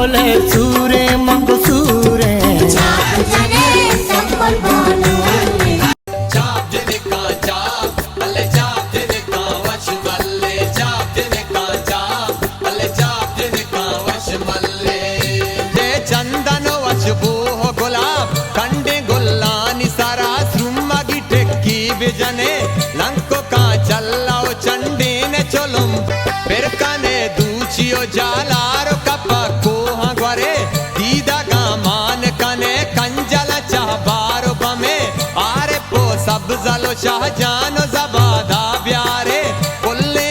बोले सूरे मंग सूरे चंदन वशबू हो गुलाब कंडे गुल्लानी सारा सुम्मा की टेक्की बिजने लंको का चल्लाओ चंडी ने चलुम फिर कने दूचियो जालारो कपा कोहा ग्वरे दीदा का मान कने कंजल चाह बारो बमे आरे पो सब जलो शाह जानो जबादा ब्यारे पुल्ले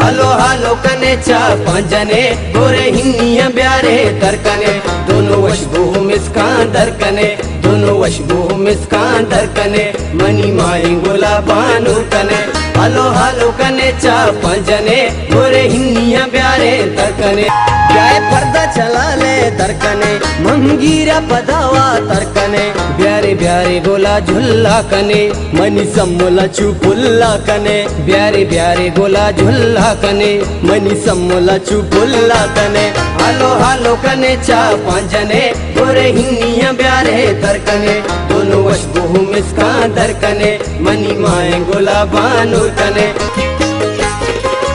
हलो हलो कने चा पंजने गोरे हिन्निया ब्यारे तरकने दोनों वशबू मिसकान दरकने दोनों वशबू मिसकान दरकने मनी माई गोला बानू कने हलो हलो कने चा पंजने गोरे हिन्निया ब्यारे तरकने ब्याए पर्दा चला ले तरकने मंगीरा पदावा तरकने ब्यारे ब्यारे गोला झुल्ला कने मनी सम्मुला चुपुल्ला कने ब्यारे ब्यारे गोला झुल्ला कने मनी सम्मुला चुपुल्ला कने हालो हालो कने चा पंजने गोरे हिन्निया ब्यारे तरकने दोनों वशबू मिसकान दरकने मनी माए गोला बानूर कने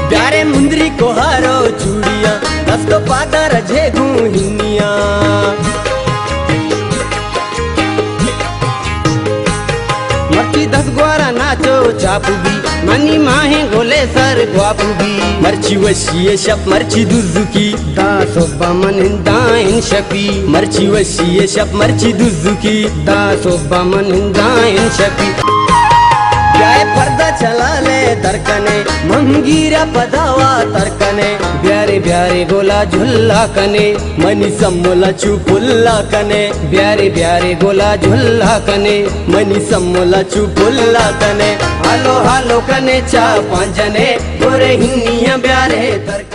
ब्यारे मुंदरी को हारो चूड़िया दस तो पादा रजे हिन्निया मर्ची 10 ग्वारा नाचो चापुगी मनी माहे गोले सर ग्वापुगी मर्ची वशिये शप मर्ची दुजुकी दा सोबा मन हिंदाइन शपी मर्ची वशिये शप मर्ची दुजुकी दा सोबा मन हिंदाइन शपी ब्याए पर्दा चला ले तरकने मंगीरा पदावा तरकने ब्यारे ब्यारे गोला झुल्ला कने मनी सम्मुला चुपुल्ला कने ब्यारे ब्यारे गोला झुल्ला कने मनी सम्मुला चुपुल्ला कने हालो हालो कने चा पंजने गोरे हिन्निया ब्यारे तरकने।